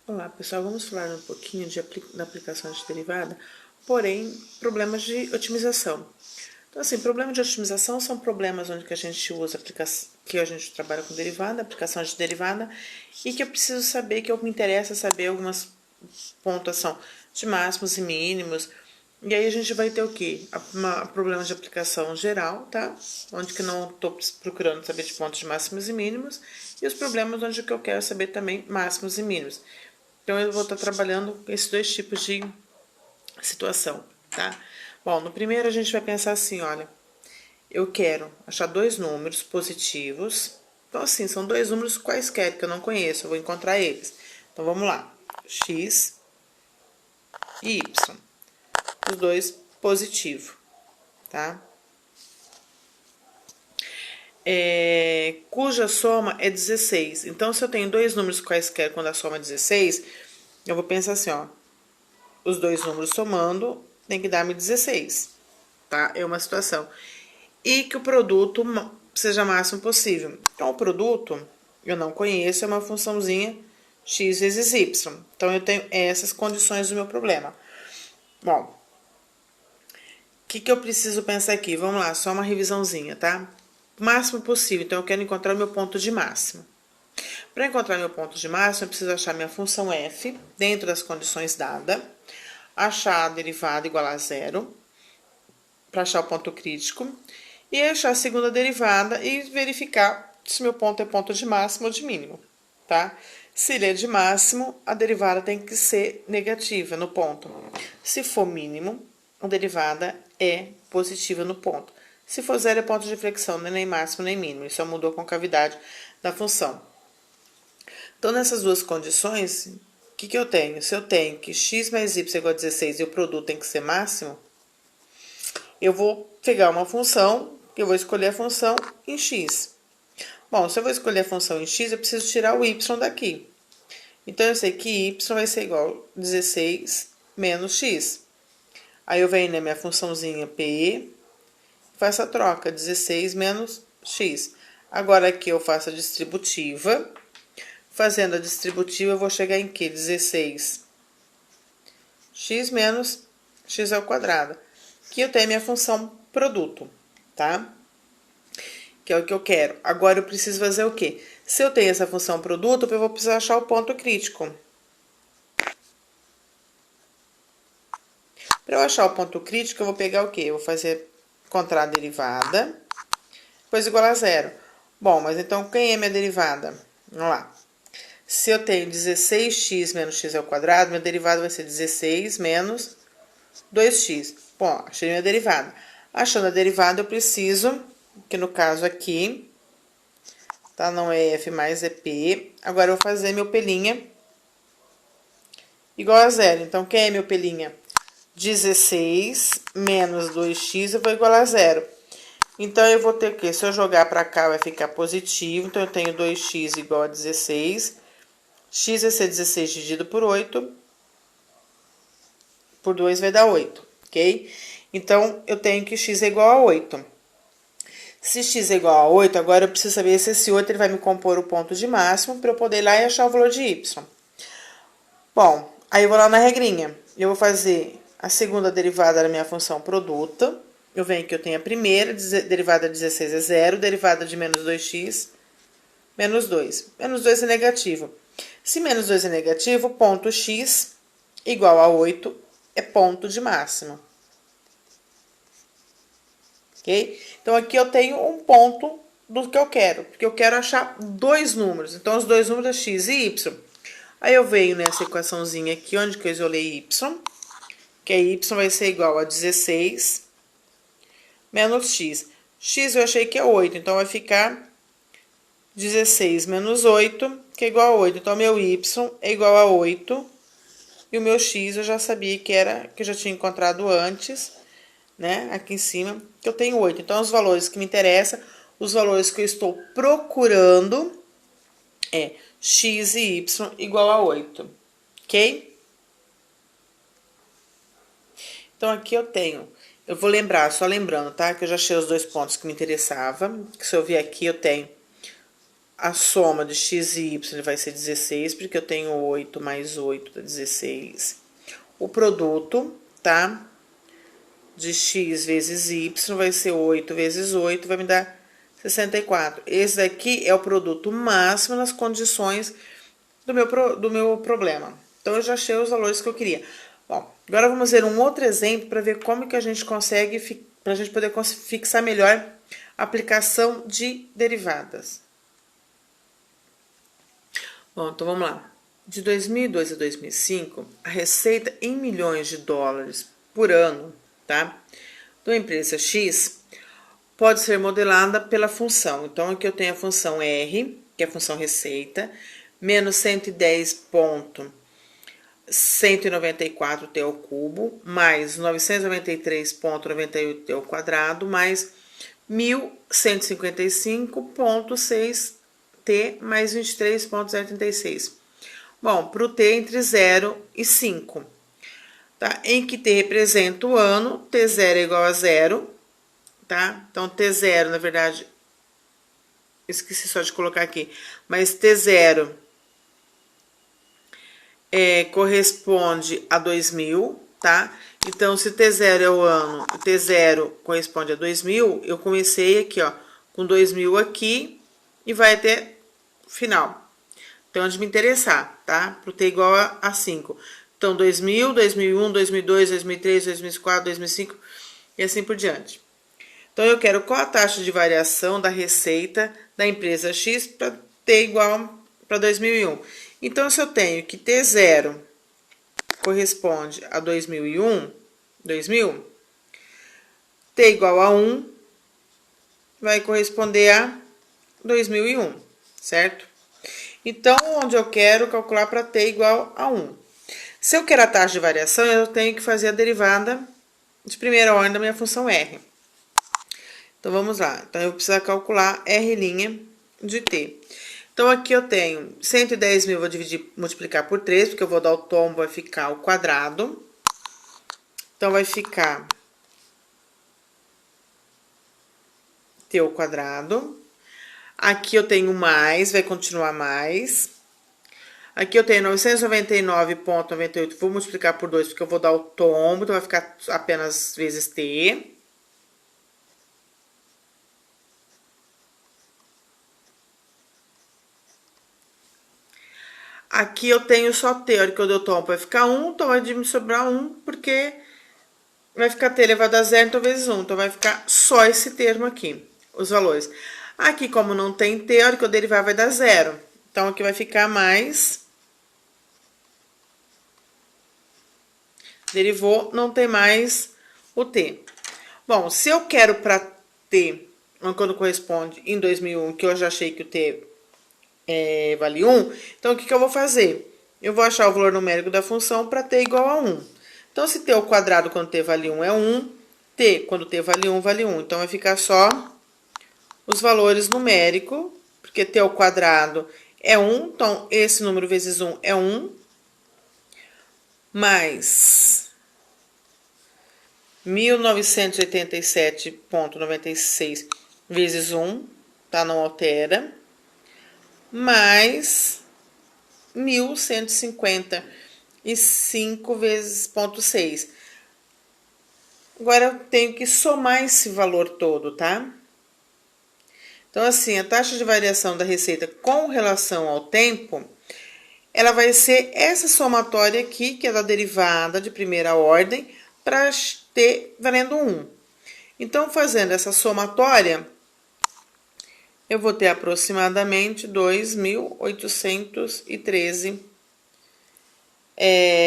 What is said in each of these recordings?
Olá, pessoal. Vamos falar um pouquinho da aplicação de derivada, porém, problemas de otimização. Então, assim, problemas de otimização são problemas onde que a gente usa que a gente trabalha com derivada, aplicação de derivada, e que eu preciso saber, que eu me interessa saber algumas pontuação de máximos e mínimos. E aí a gente vai ter o quê? Problemas de aplicação geral, tá? Onde que não estou procurando saber de pontos de máximos e mínimos. E os problemas onde que eu quero saber também máximos e mínimos. Então, eu vou estar trabalhando com esses dois tipos de situação, tá? Bom, no primeiro a gente vai pensar assim, olha, eu quero achar dois números positivos. Então, assim, são dois números quaisquer que eu não conheço, eu vou encontrar eles. Então, vamos lá. X e Y. Os dois positivos, tá? Cuja soma é 16. Então, se eu tenho dois números quaisquer quando a soma é 16, eu vou pensar assim, ó. Os dois números somando tem que dar-me 16, tá? É uma situação. E que o produto seja o máximo possível. Então, o produto, eu não conheço, é uma funçãozinha x vezes y. Então, eu tenho essas condições do meu problema. Bom, o que eu preciso pensar aqui? Vamos lá, só uma revisãozinha, tá? O máximo possível. Então, eu quero encontrar o meu ponto de máximo. Para encontrar meu ponto de máximo, eu preciso achar minha função f dentro das condições dadas, achar a derivada igual a zero, para achar o ponto crítico, e achar a segunda derivada e verificar se meu ponto é ponto de máximo ou de mínimo, tá? Se ele é de máximo, a derivada tem que ser negativa no ponto. Se for mínimo, a derivada é positiva no ponto. Se for zero, é ponto de flexão, não é nem máximo nem mínimo. Isso só mudou a concavidade da função. Então, nessas duas condições, o que eu tenho? Se eu tenho que x mais y é igual a 16 e o produto tem que ser máximo, eu vou pegar uma função, eu vou escolher a função em x. Bom, se eu vou escolher a função em x, eu preciso tirar o y daqui. Então, eu sei que y vai ser igual a 16 menos x. Aí eu venho na minha funçãozinha p, faço a troca, 16 menos x. Agora aqui eu faço a distributiva. Fazendo a distributiva, eu vou chegar em que? 16 x menos x ao quadrado. Aqui eu tenho a minha função produto, tá? Que é o que eu quero. Agora eu preciso fazer o quê? Se eu tenho essa função produto, eu vou precisar achar o ponto crítico. Para eu achar o ponto crítico, eu vou pegar o quê? Eu vou fazer encontrar a derivada, depois igual a zero. Bom, mas então quem é minha derivada? Vamos lá. Se eu tenho 16x menos x ao quadrado, minha derivada vai ser 16 menos 2x. Bom, achei minha derivada. Achando a derivada, eu preciso, que no caso aqui, tá? Não é f mais, é p. Agora eu vou fazer meu pelinha igual a zero. Então, quem é meu pelinha? 16 menos 2x, eu vou igual a zero. Então, eu vou ter o quê? Se eu jogar para cá, vai ficar positivo. Então, eu tenho 2x igual a 16. X vai ser 16 dividido por 8. Por 2 vai dar 8, ok? Então, eu tenho que x é igual a 8. Se x é igual a 8, agora eu preciso saber se esse 8 ele vai me compor o ponto de máximo para eu poder ir lá e achar o valor de y. Bom, aí eu vou lá na regrinha. Eu vou fazer a segunda derivada da minha função produto. Eu venho que eu tenho a primeira, derivada de 16 é zero, derivada de menos 2x, menos 2. Menos 2 é negativo. Se menos 2 é negativo, ponto x igual a 8 é ponto de máximo. Ok? Então, aqui eu tenho um ponto do que eu quero, porque eu quero achar dois números. Então, os dois números é x e y. Aí, eu venho nessa equaçãozinha aqui, onde que eu isolei y, que y vai ser igual a 16 menos x. X eu achei que é 8, então vai ficar 16 menos 8, que é igual a 8. Então, meu y é igual a 8, e o meu x eu já sabia que era, que eu já tinha encontrado antes, né? Aqui em cima, que eu tenho 8. Então, os valores que me interessam, os valores que eu estou procurando é x e y igual a 8, ok? Então, aqui eu vou lembrar, só lembrando, tá? Que eu já achei os dois pontos que me interessavam. Que se eu vier aqui, eu tenho a soma de x e y vai ser 16, porque eu tenho 8 mais 8 dá 16. O produto, tá? De x vezes y vai ser 8 vezes 8, vai me dar 64. Esse daqui é o produto máximo nas condições do meu problema. Então, eu já achei os valores que eu queria. Bom, agora vamos ver um outro exemplo para ver como que a gente consegue, para a gente poder fixar melhor a aplicação de derivadas. Bom, então vamos lá. De 2002 a 2005, a receita em milhões de dólares por ano, tá? De uma empresa X pode ser modelada pela função. Então, aqui eu tenho a função R, que é a função receita, menos 110,194t ao cubo, mais 993,98t ao quadrado, mais 1155,6t mais 23,036. Bom, para o t entre 0 e 5, tá? Em que t representa o ano, t0 é igual a 0, tá? Então, t0, na verdade, esqueci só de colocar aqui, mas t0 corresponde a 2000, tá? Então, se t0 é o ano, t0 corresponde a 2000, eu comecei aqui, ó, com 2000 aqui e vai até o final. Então, onde me interessar, tá? Para o t igual a 5. Então, 2000, 2001, 2002, 2003, 2004, 2005 e assim por diante. Então, eu quero qual a taxa de variação da receita da empresa X para t igual para 2001. Então, se eu tenho que t0 corresponde a 2001, 2000, t igual a 1 vai corresponder a 2001, certo? Então, onde eu quero calcular para t igual a 1. Se eu quero a taxa de variação, eu tenho que fazer a derivada de primeira ordem da minha função R. Então, vamos lá. Então, eu preciso calcular R' de t. Então, aqui eu tenho 110.000, vou multiplicar por 3, porque eu vou dar o tombo, vai ficar o quadrado. Então, vai ficar t ao quadrado. Aqui eu tenho mais, vai continuar mais. Aqui eu tenho 999,98, vou multiplicar por 2, porque eu vou dar o tombo, então vai ficar apenas vezes t. Aqui eu tenho só t, a hora que eu dou tombo vai ficar 1, então vai me sobrar 1, porque vai ficar t elevado a 0, então vezes 1. Então vai ficar só esse termo aqui, os valores. Aqui, como não tem t, a hora que eu derivar vai dar 0. Então, aqui vai ficar mais. Derivou, não tem mais o t. Bom, se eu quero para t, quando corresponde em 2001, que eu já achei que o t vale 1, então o que eu vou fazer? Eu vou achar o valor numérico da função para t igual a 1. Então, se t ao quadrado quando t vale 1 é 1, t quando t vale 1, vale 1. Então, vai ficar só os valores numéricos, porque t ao quadrado é 1, então esse número vezes 1 é 1, mais 1987,96 vezes 1, tá? Não altera, mais 1155 vezes 0,6. Agora, eu tenho que somar esse valor todo, tá? Então, assim, a taxa de variação da receita com relação ao tempo, ela vai ser essa somatória aqui, que é da derivada de primeira ordem, para t valendo 1. Então, fazendo essa somatória, eu vou ter aproximadamente 2.813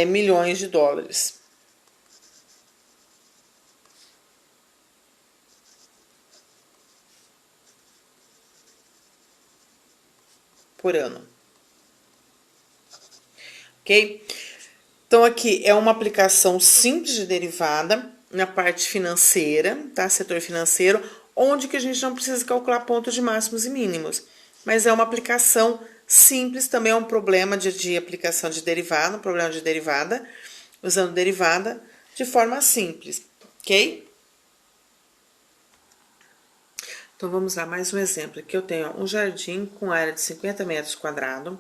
milhões de dólares. Por ano. Ok? Então, aqui é uma aplicação simples de derivada na parte financeira, tá? Setor financeiro, onde que a gente não precisa calcular pontos de máximos e mínimos. Mas é uma aplicação simples, também é um problema de aplicação de derivada, um problema de derivada, usando derivada de forma simples, ok? Então, vamos lá, mais um exemplo. Aqui eu tenho um jardim com área de 50 metros quadrados.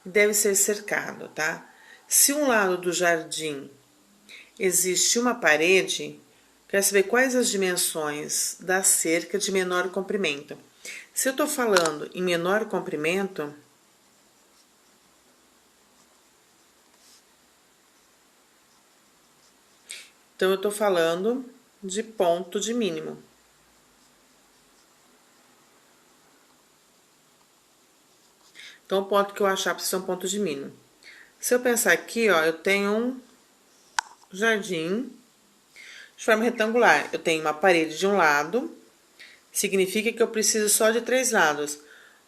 Deve ser cercado, tá? Se um lado do jardim existe uma parede, quero saber quais as dimensões da cerca de menor comprimento. Se eu estou falando em menor comprimento, então eu estou falando de ponto de mínimo. Então, o ponto que eu achar precisa ser um ponto de mínimo. Se eu pensar aqui, ó, eu tenho um jardim de forma retangular. Eu tenho uma parede de um lado, significa que eu preciso só de 3 lados.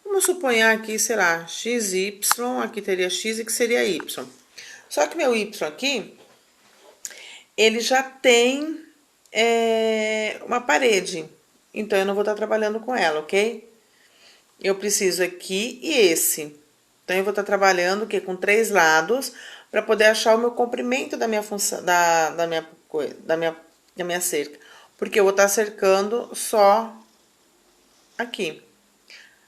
Vamos supor aqui, sei lá, x, y, aqui teria x e que seria y. Só que meu y aqui, ele já tem uma parede. Então, eu não vou estar trabalhando com ela, ok? Eu preciso aqui e esse. Então, eu vou estar trabalhando aqui com 3 lados para poder achar o meu comprimento da minha função, da minha cerca. Porque eu vou estar cercando só aqui.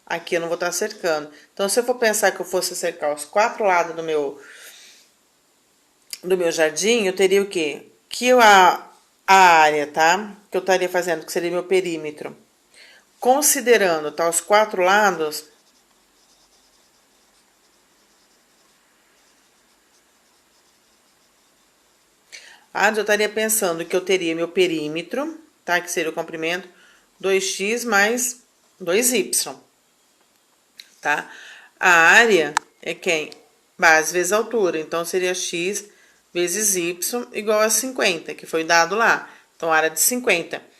Aqui eu não vou estar cercando. Então, se eu for pensar que eu fosse cercar os 4 lados do meu jardim, eu teria o quê? A área, tá? Que eu estaria fazendo, que seria meu perímetro. Considerando, tá, os 4 lados, eu estaria pensando que eu teria meu perímetro, tá? Que seria o comprimento, 2x mais 2y, tá? A área é quem? Base vezes altura, então seria x vezes y igual a 50, que foi dado lá. Então, área de 50.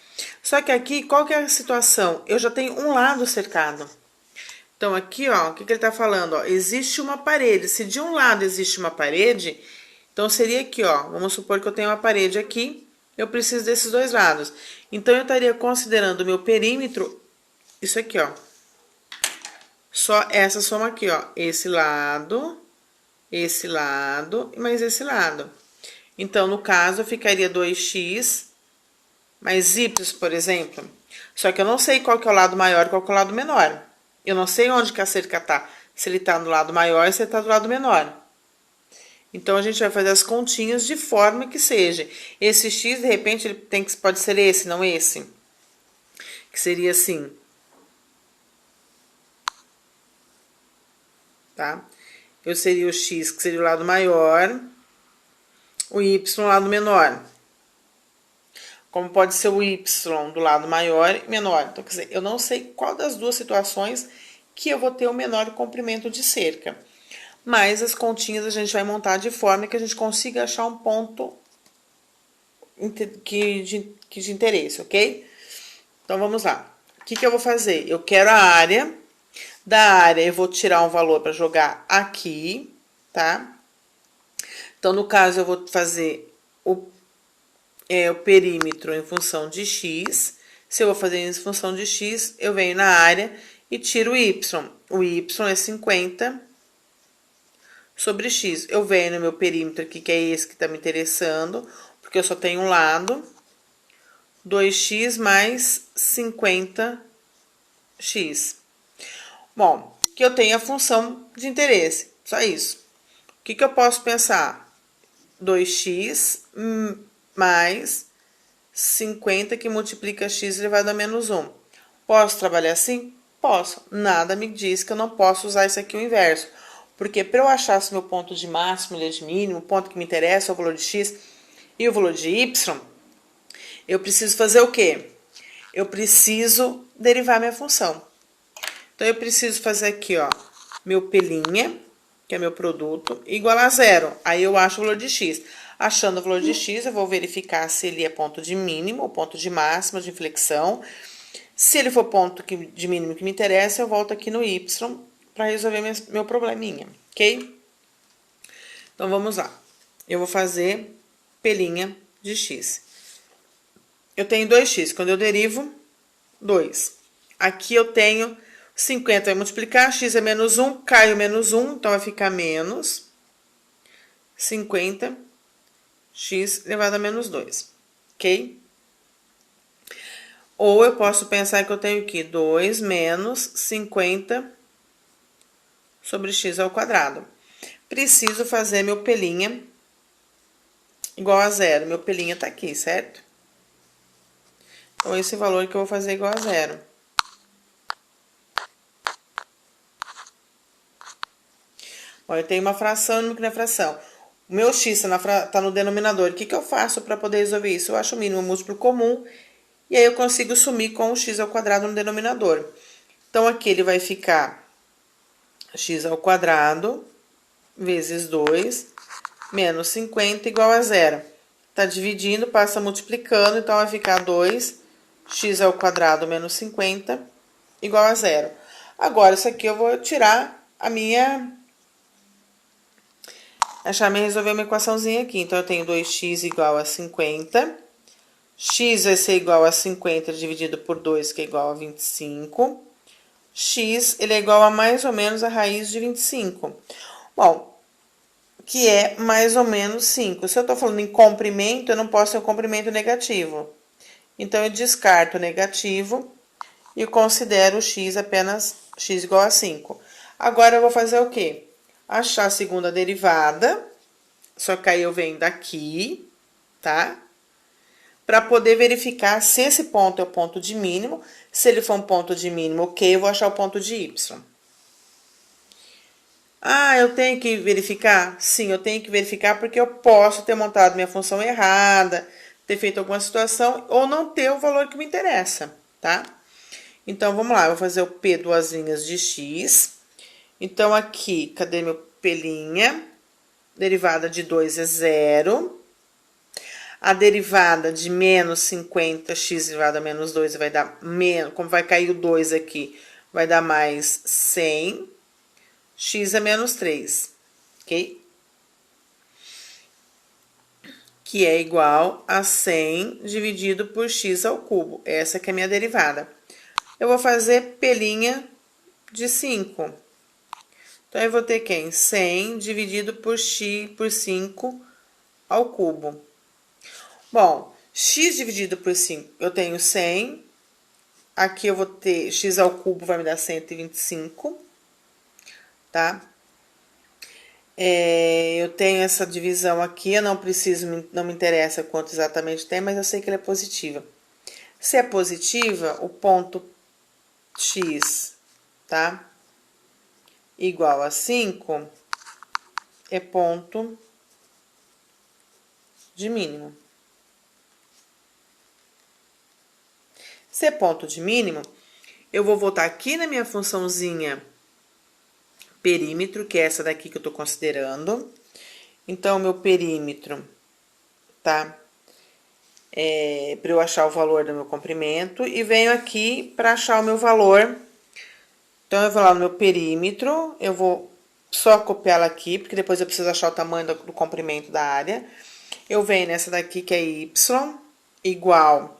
Só que aqui, qual que é a situação? Eu já tenho um lado cercado. Então, aqui, ó, o que ele tá falando? Ó, existe uma parede. Se de um lado existe uma parede, então seria aqui, ó. Vamos supor que eu tenho uma parede aqui, eu preciso desses 2 lados. Então, eu estaria considerando o meu perímetro, isso aqui, ó. Só essa soma aqui, ó. Esse lado, e mais esse lado. Então, no caso, ficaria 2x mais y, por exemplo. Só que eu não sei qual que é o lado maior e qual que é o lado menor. Eu não sei onde que a cerca tá. Se ele tá do lado maior ou se ele tá do lado menor. Então, a gente vai fazer as continhas de forma que seja. Esse x, de repente, ele pode ser esse, não esse. Que seria assim. Tá? Eu seria o x, que seria o lado maior. O y, o lado menor. Como pode ser o y do lado maior e menor. Então, quer dizer, eu não sei qual das duas situações que eu vou ter o menor comprimento de cerca. Mas as continhas a gente vai montar de forma que a gente consiga achar um ponto de interesse, ok? Então, vamos lá. O que eu vou fazer? Eu quero a área. Da área, eu vou tirar um valor para jogar aqui, tá? Então, no caso, eu vou fazer o perímetro em função de x. Se eu vou fazer em função de x, eu venho na área e tiro o y. O y é 50 sobre x. Eu venho no meu perímetro aqui, que é esse que está me interessando, porque eu só tenho um lado. 2x mais 50x. Bom, que eu tenho a função de interesse, só isso. O que eu posso pensar? 2x mais 50 que multiplica x elevado a menos 1. Posso trabalhar assim? Posso. Nada me diz que eu não posso usar isso aqui o inverso. Porque para eu achar se meu ponto de máximo ele é de mínimo, o ponto que me interessa é o valor de x e o valor de y, eu preciso fazer o quê? Eu preciso derivar minha função. Então, eu preciso fazer aqui, ó, meu P', que é meu produto, igual a 0. Aí, eu acho o valor de x. Achando o valor de x, eu vou verificar se ele é ponto de mínimo ou ponto de máximo de inflexão. Se ele for ponto de mínimo que me interessa, eu volto aqui no y para resolver meu probleminha, ok? Então, vamos lá. Eu vou fazer P' de x. Eu tenho 2x. Quando eu derivo, 2. Aqui eu tenho 50 vai multiplicar, x é menos 1, cai o menos 1, então vai ficar menos 50, x elevado a menos 2, ok? Ou eu posso pensar que eu tenho aqui 2 menos 50 sobre x ao quadrado. Preciso fazer meu pelinha igual a zero. Meu pelinha tá aqui, certo? Então, esse valor que eu vou fazer igual a zero. Ó, eu tenho uma fração e um número na fração. O meu x tá no denominador. O que eu faço para poder resolver isso? Eu acho o mínimo múltiplo comum e aí eu consigo sumir com o x ao quadrado no denominador. Então, aqui ele vai ficar x ao quadrado vezes 2 menos 50 igual a zero. Tá dividindo, passa multiplicando, então vai ficar 2x ao quadrado menos 50 igual a zero. Agora, isso aqui eu vou tirar resolver uma equaçãozinha aqui. Então, eu tenho 2x igual a 50. X vai ser igual a 50 dividido por 2, que é igual a 25. X, ele é igual a mais ou menos a raiz de 25. Bom, que é mais ou menos 5. Se eu estou falando em comprimento, eu não posso ter um comprimento negativo. Então, eu descarto o negativo e considero o x apenas x igual a 5. Agora, eu vou fazer o quê? Achar a segunda derivada, só que aí eu venho daqui, tá? Para poder verificar se esse ponto é o ponto de mínimo. Se ele for um ponto de mínimo, ok, eu vou achar o ponto de y. Ah, eu tenho que verificar? Sim, eu tenho que verificar porque eu posso ter montado minha função errada, ter feito alguma situação ou não ter o valor que me interessa, tá? Então, vamos lá, eu vou fazer o P duas linhas de x. Então, aqui, cadê meu pelinha? Derivada de 2 é zero. A derivada de menos 50, x derivada a menos 2 vai dar menos, como vai cair o 2 aqui, vai dar mais 100. X é menos 3, ok? Que é igual a 100 dividido por x ao cubo. Essa que é a minha derivada. Eu vou fazer pelinha de 5. Então, eu vou ter quem? 100 dividido por x por 5 ao cubo. Bom, x dividido por 5, eu tenho 100. Aqui eu vou ter x ao cubo, vai me dar 125, tá? Eu tenho essa divisão aqui, eu não preciso, não me interessa quanto exatamente tem, mas eu sei que ela é positiva. Se é positiva, o ponto x, tá? Igual a 5, é ponto de mínimo. Se é ponto de mínimo, eu vou voltar aqui na minha funçãozinha perímetro, que é essa daqui que eu tô considerando. Então, meu perímetro, tá? Para eu achar o valor do meu comprimento. E venho aqui para achar o meu valor. Então, eu vou lá no meu perímetro, eu vou só copiá-la aqui, porque depois eu preciso achar o tamanho do comprimento da área. Eu venho nessa daqui, que é y, igual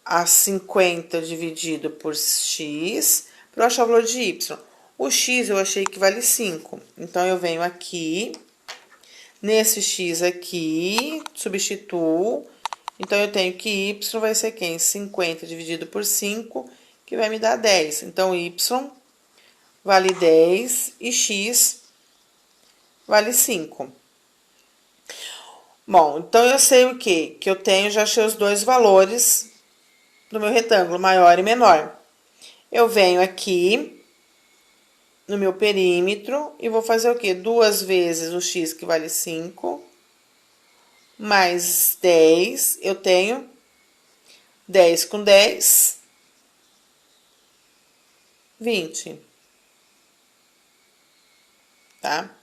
a 50 dividido por x, para eu achar o valor de y. O x eu achei que vale 5. Então, eu venho aqui, nesse x aqui, substituo. Então, eu tenho que y vai ser quem? 50 dividido por 5, que vai me dar 10. Então, y vale 10 e x vale 5. Bom, então, eu sei o quê? Que eu tenho, já achei os dois valores do meu retângulo, maior e menor. Eu venho aqui no meu perímetro e vou fazer o quê? 2 vezes o x, que vale 5, mais 10. Eu tenho 10 com 10, 20. Tá?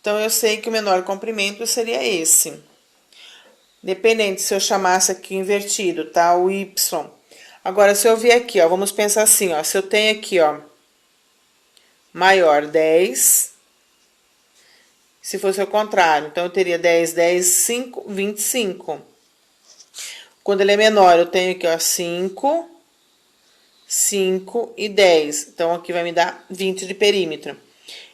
Então, eu sei que o menor comprimento seria esse. Dependente se eu chamasse aqui invertido, tá? O y. Agora, se eu vier aqui, ó, vamos pensar assim, ó. Se eu tenho aqui, ó, maior 10, se fosse o contrário, então eu teria 10, 10, 5, 25. Quando ele é menor, eu tenho aqui, ó, 5, 5 e 10. Então, aqui vai me dar 20 de perímetro.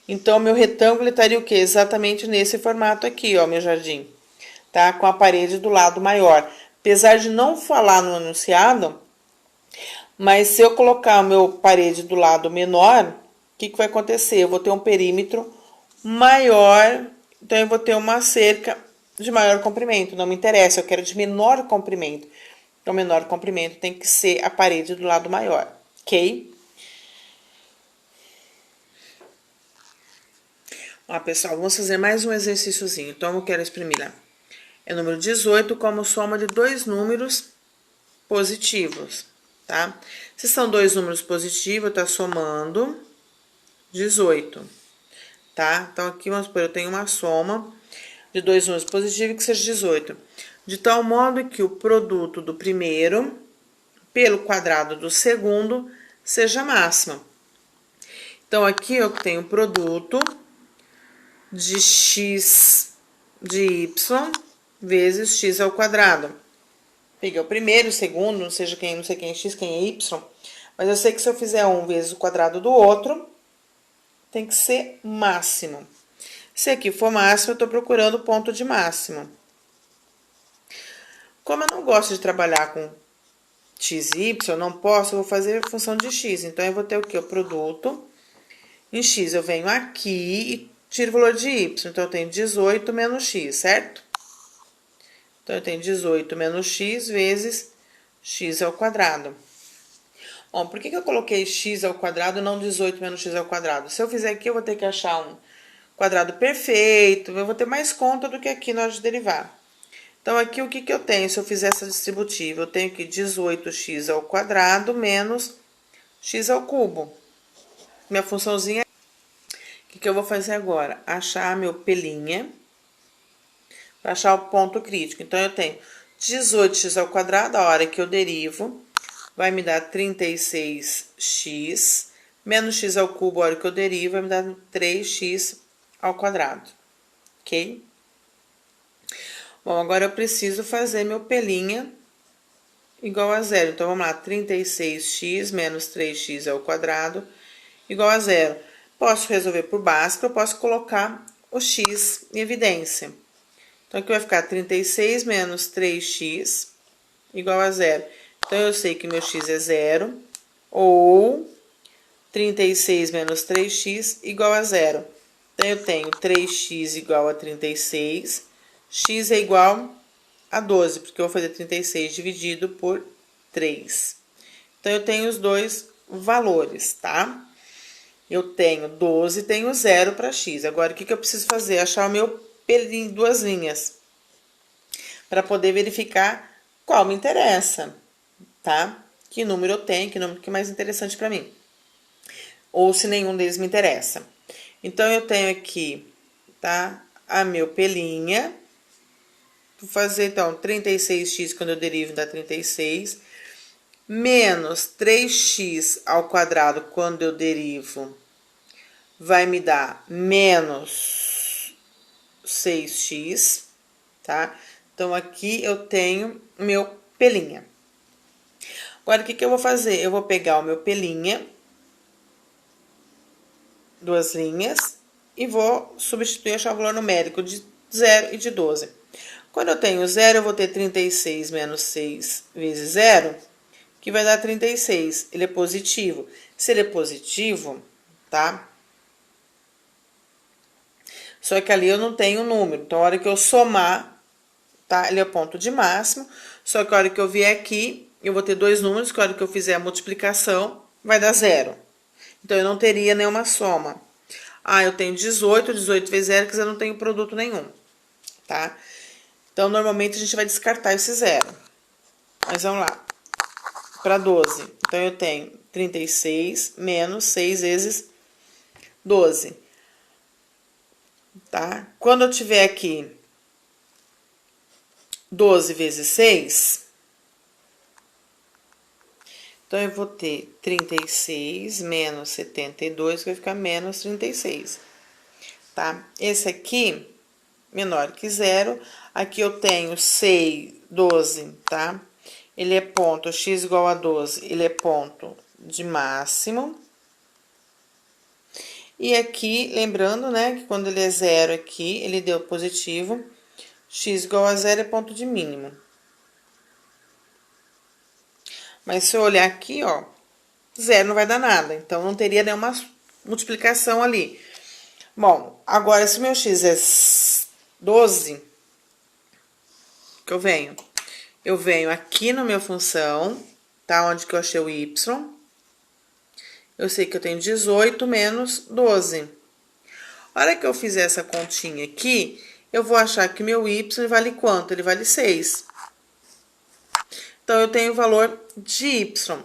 Então, meu retângulo estaria o quê? Exatamente nesse formato aqui, ó, meu jardim. Tá? Com a parede do lado maior. Apesar de não falar no enunciado, Mas se eu colocar o meu parede do lado menor, o que vai acontecer? Eu vou ter um perímetro maior, então eu vou ter uma cerca de maior comprimento. Não me interessa, eu quero de menor comprimento. Então, menor comprimento tem que ser a parede do lado maior, ok? Ó, pessoal, vamos fazer mais um exercíciozinho. Então, eu quero exprimir lá. É o número 18 como soma de dois números positivos, tá? Se são dois números positivos, tá somando 18, tá? Então, aqui, vamos supor, eu tenho uma soma de dois números positivos que seja 18. De tal modo que o produto do primeiro pelo quadrado do segundo seja máxima. Então, aqui eu tenho o produto de x de y vezes x ao quadrado. Peguei o primeiro, o segundo, não sei quem é x, quem é y, mas eu sei que se eu fizer um vezes o quadrado do outro, tem que ser máximo. Se aqui for máximo, eu estou procurando o ponto de máximo. Como eu não gosto de trabalhar com x e y, eu não posso, eu vou fazer a função de x. Então, eu vou ter o quê? O produto. Em x, eu venho aqui e tiro o valor de y. Então, eu tenho 18 menos x, certo? Então, eu tenho 18 menos x vezes x ao quadrado. Bom, por que eu coloquei x ao quadrado e não 18 menos x ao quadrado? Se eu fizer aqui, eu vou ter que achar um quadrado perfeito. Eu vou ter mais conta do que aqui na hora de derivar. Então, aqui o que eu tenho se eu fizer essa distributiva? Eu tenho que 18x ao quadrado menos x ao cubo. Minha funçãozinha. O que eu vou fazer agora? Achar meu pelinha. Para achar o ponto crítico. Então, eu tenho 18x ao quadrado, a hora que eu derivo, vai me dar 36x, menos x ao cubo, a hora que eu derivo, vai me dar 3x ao quadrado. Ok? Bom, agora eu preciso fazer meu pelinha igual a zero. Então, vamos lá, 36x menos 3x ao quadrado igual a zero. Posso resolver por básico, eu posso colocar o x em evidência. Então, aqui vai ficar 36 menos 3x igual a zero. Então, eu sei que meu x é zero, ou 36 menos 3x igual a zero. Então, eu tenho 3x igual a 36, x é igual a 12, porque eu vou fazer 36 dividido por 3. Então, eu tenho os dois valores, tá? Eu tenho 12 e tenho zero para x. Agora, o que eu preciso fazer? Achar o meu pelinho, duas linhas, para poder verificar qual me interessa, tá? Que número eu tenho, que número que é mais interessante para mim. Ou se nenhum deles me interessa. Então, eu tenho aqui, tá? A meu pelinha. Vou fazer, então, 36x quando eu derivo dá 36. Menos 3x ao quadrado quando eu derivo vai me dar menos 6x, tá? Então, aqui eu tenho meu pelinha. Agora, o que eu vou fazer? Eu vou pegar o meu pelinha, duas linhas, e vou substituir, achar o valor numérico de 0 e de 12. Quando eu tenho 0, eu vou ter 36 menos 6 vezes 0, que vai dar 36. Ele é positivo. Se ele é positivo, tá? Só que ali eu não tenho número. Então, a hora que eu somar, tá? Ele é o ponto de máximo. Só que a hora que eu vier aqui, eu vou ter dois números, que a hora que eu fizer a multiplicação, vai dar 0. Então, eu não teria nenhuma soma. Ah, eu tenho 18, 18 vezes 0, quer dizer, eu não tenho produto nenhum, tá? Então, normalmente, a gente vai descartar esse 0. Mas vamos lá. Para 12. Então, eu tenho 36 menos 6 vezes 12. Tá? Quando eu tiver aqui 12 vezes 6, então, eu vou ter 36 menos 72, que vai ficar menos 36, tá? Esse aqui, menor que 0. Aqui eu tenho 6, 12, tá? Ele é ponto, x igual a 12, ele é ponto de máximo. E aqui, lembrando, né, que quando ele é 0 aqui, ele deu positivo, x igual a 0 é ponto de mínimo. Mas se eu olhar aqui, ó, zero não vai dar nada. Então, não teria nenhuma multiplicação ali. Bom, agora, se meu x é 12, que eu venho? Eu venho aqui no meu função, tá? Onde que eu achei o y. Eu sei que eu tenho 18 menos 12. A hora que eu fizer essa continha aqui, eu vou achar que meu y vale quanto? Ele vale 6. Então, eu tenho o valor de y.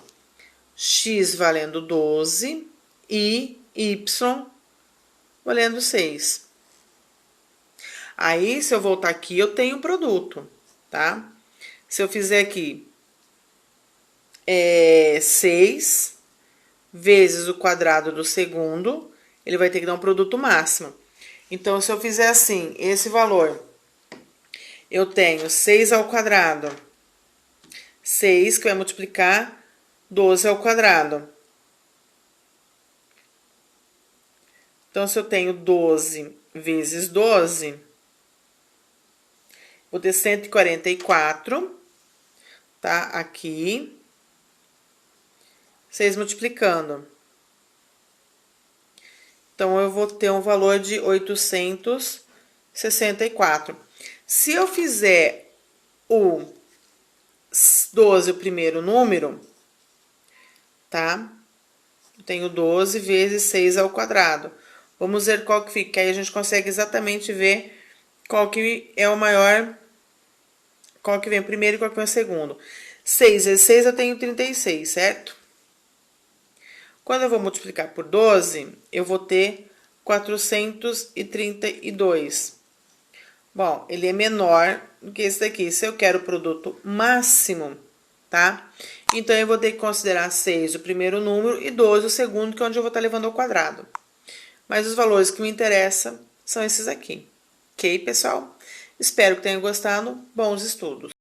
X valendo 12 e y valendo 6. Aí, se eu voltar aqui, eu tenho o produto, tá? Se eu fizer aqui 6 vezes o quadrado do segundo, ele vai ter que dar um produto máximo. Então, se eu fizer assim, esse valor, eu tenho 6 ao quadrado, 6 que vai multiplicar 12 ao quadrado. Então, se eu tenho 12 vezes 12, vou ter 144, tá? Aqui. 6 multiplicando. Então, eu vou ter um valor de 864. Se eu fizer o 12, o primeiro número, tá? Eu tenho 12 vezes 6 ao quadrado. Vamos ver qual que fica, aí a gente consegue exatamente ver qual que é o maior, qual que vem o primeiro e qual que vem o segundo. 6 vezes 6 eu tenho 36, certo? Quando eu vou multiplicar por 12, eu vou ter 432. Bom, ele é menor do que esse daqui. Se eu quero o produto máximo, tá? Então, eu vou ter que considerar 6 o primeiro número e 12 o segundo, que é onde eu vou estar levando ao quadrado. Mas os valores que me interessam são esses aqui. Ok, pessoal? Espero que tenham gostado. Bons estudos!